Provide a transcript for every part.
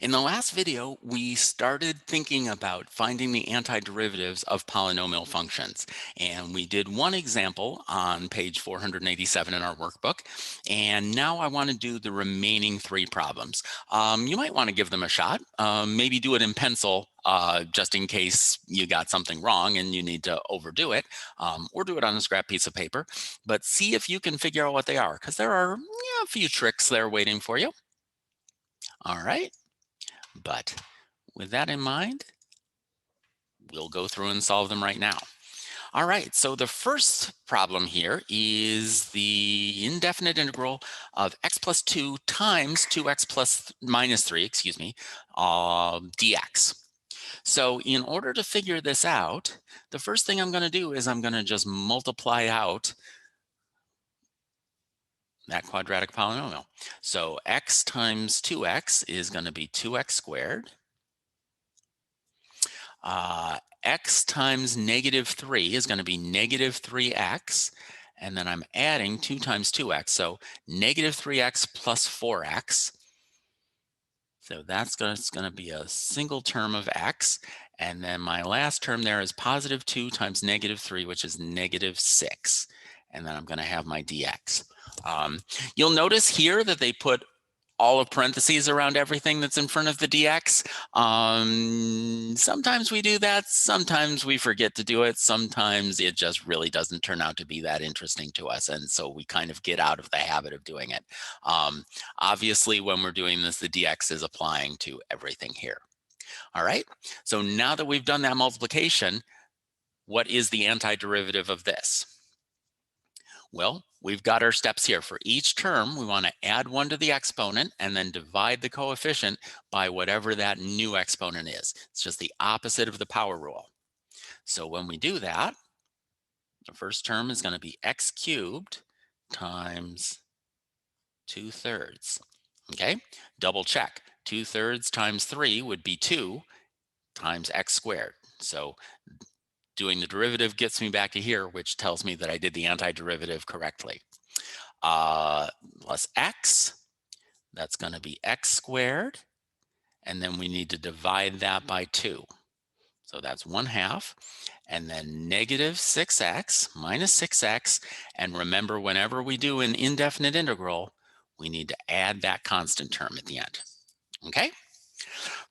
In the last video, we started thinking about finding the antiderivatives of polynomial functions. And we did one example on page 487 in our workbook. And now I want to do the remaining three problems. You might want to give them a shot. Maybe do it in pencil just in case you got something wrong and you need to overdo it, or do it on a scrap piece of paper. But see if you can figure out what they are, because there are a few tricks there waiting for you. All right. But with that in mind, we'll go through and solve them right now. All right, so the first problem here is the indefinite integral of x plus 2 times 2x plus minus 3, excuse me, dx. So in order to figure this out, the first thing I'm going to do is I'm going to just multiply out that quadratic polynomial. So x times 2x is going to be 2x squared. X times negative 3 is going to be negative 3x. And then I'm adding 2 times 2x. So negative 3x plus 4x. So that's going to be a single term of x. And then my last term there is positive 2 times negative 3, which is negative 6. And then I'm going to have my dx. You'll notice here that they put all of parentheses around everything that's in front of the dx. Sometimes we do that. Sometimes we forget to do it. Sometimes it just really doesn't turn out to be that interesting to us. And so we kind of get out of the habit of doing it. Obviously, when we're doing this, the dx is applying to everything here. All right. So now that we've done that multiplication, what is the antiderivative of this? Well, we've got our steps here. For each term, we want to add 1 to the exponent and then divide the coefficient by whatever that new exponent is. It's just the opposite of the power rule. So when we do that, the first term is going to be x cubed times 2/3. Okay, double check. 2/3 times 3 would be 2 times x squared. So doing the derivative gets me back to here, which tells me that I did the antiderivative correctly. Plus x, that's going to be x squared. And then we need to divide that by 2. So that's 1/2. And then negative 6x minus 6x. And remember, whenever we do an indefinite integral, we need to add that constant term at the end. Okay?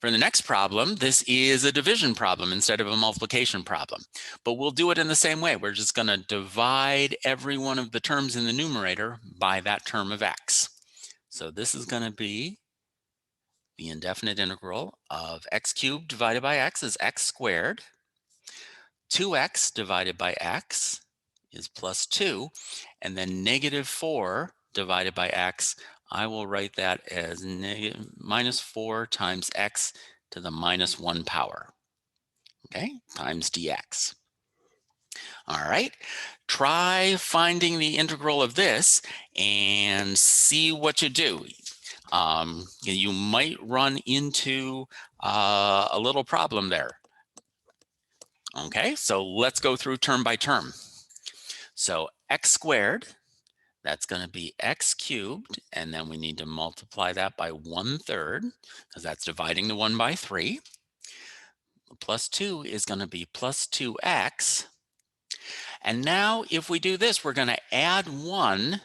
For the next problem, this is a division problem instead of a multiplication problem, but we'll do it in the same way. We're just going to divide every one of the terms in the numerator by that term of x. So this is going to be the indefinite integral of x cubed divided by x is x squared. 2x divided by x is plus 2, and then negative 4 divided by x, I will write that as minus 4 times x to the minus 1 power, okay, times dx. All right, try finding the integral of this and see what you do. You might run into a little problem there. Okay, so let's go through term by term. So x squared, that's going to be x cubed, and then we need to multiply that by 1/3, because that's dividing the 1 by 3. Plus 2 is going to be plus 2x. And now if we do this, we're going to add 1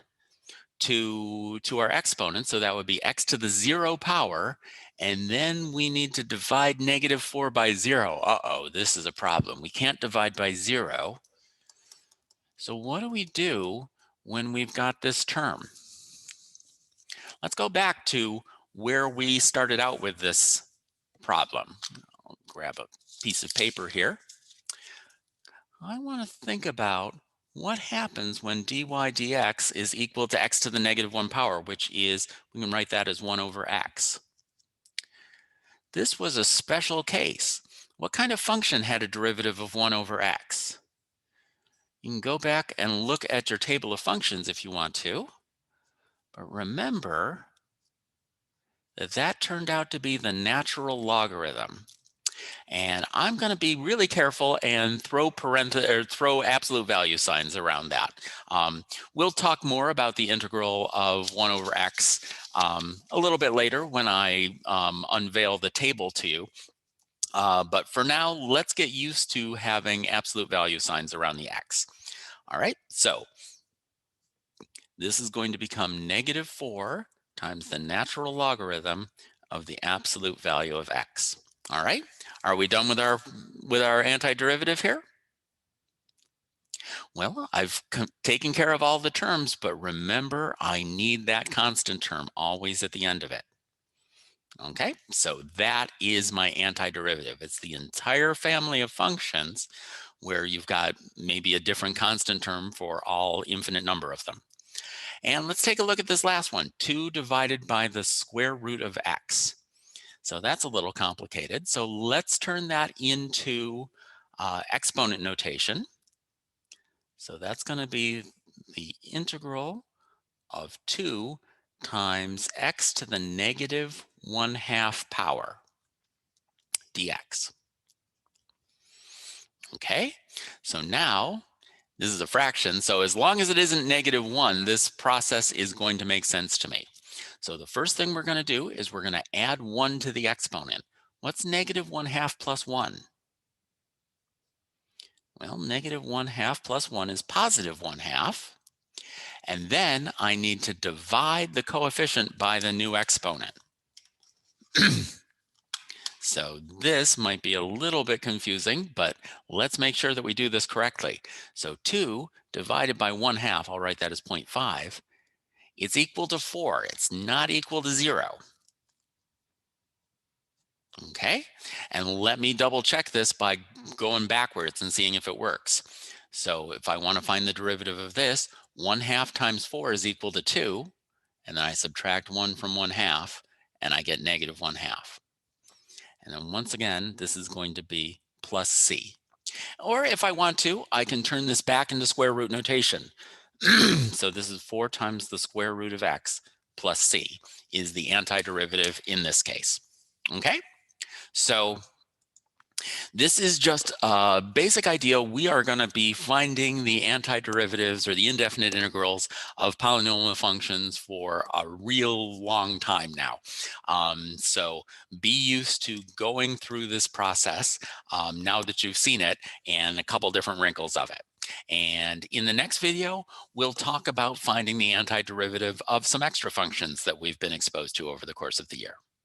to our exponent, so that would be x to the 0 power, and then we need to divide negative 4 by 0. Uh-oh, this is a problem. We can't divide by 0. So what do we do when we've got this term? Let's go back to where we started out with this problem. I'll grab a piece of paper here. I want to think about what happens when dy dx is equal to x to the negative 1 power, which is, we can write that as 1 over x. This was a special case. What kind of function had a derivative of 1 over x? You can go back and look at your table of functions if you want to, but remember that turned out to be the natural logarithm. And I'm going to be really careful and throw throw absolute value signs around that. We'll talk more about the integral of 1 over x a little bit later when I unveil the table to you. But for now, let's get used to having absolute value signs around the x. All right, so this is going to become -4 times the natural logarithm of the absolute value of x. All right, are we done with our antiderivative here? Well, I've taken care of all the terms, but remember, I need that constant term always at the end of it. Okay, so that is my antiderivative. It's the entire family of functions where you've got maybe a different constant term for all infinite number of them. And let's take a look at this last one, 2 divided by the square root of x. So that's a little complicated. So let's turn that into exponent notation. So that's going to be the integral of 2 times x to the -1/2 power dx. Okay, so now this is a fraction. So as long as it isn't -1, this process is going to make sense to me. So the first thing we're going to do is we're going to add 1 to the exponent. What's -1/2 plus 1? Well, -1/2 plus 1 is +1/2. And then I need to divide the coefficient by the new exponent. So this might be a little bit confusing, but let's make sure that we do this correctly. So 2 divided by 1/2, I'll write that as 0.5, it's equal to 4. It's not equal to 0. Okay, and let me double check this by going backwards and seeing if it works. So if I want to find the derivative of this, 1/2 times 4 is equal to 2, and then I subtract 1 from 1/2, and I get -1/2. And then once again, this is going to be plus c. Or if I want to, I can turn this back into square root notation. So this is 4 times the square root of x plus c is the antiderivative in this case. Okay, so this is just a basic idea. We are going to be finding the antiderivatives or the indefinite integrals of polynomial functions for a real long time now. So be used to going through this process now that you've seen it and a couple different wrinkles of it. And in the next video, we'll talk about finding the antiderivative of some extra functions that we've been exposed to over the course of the year.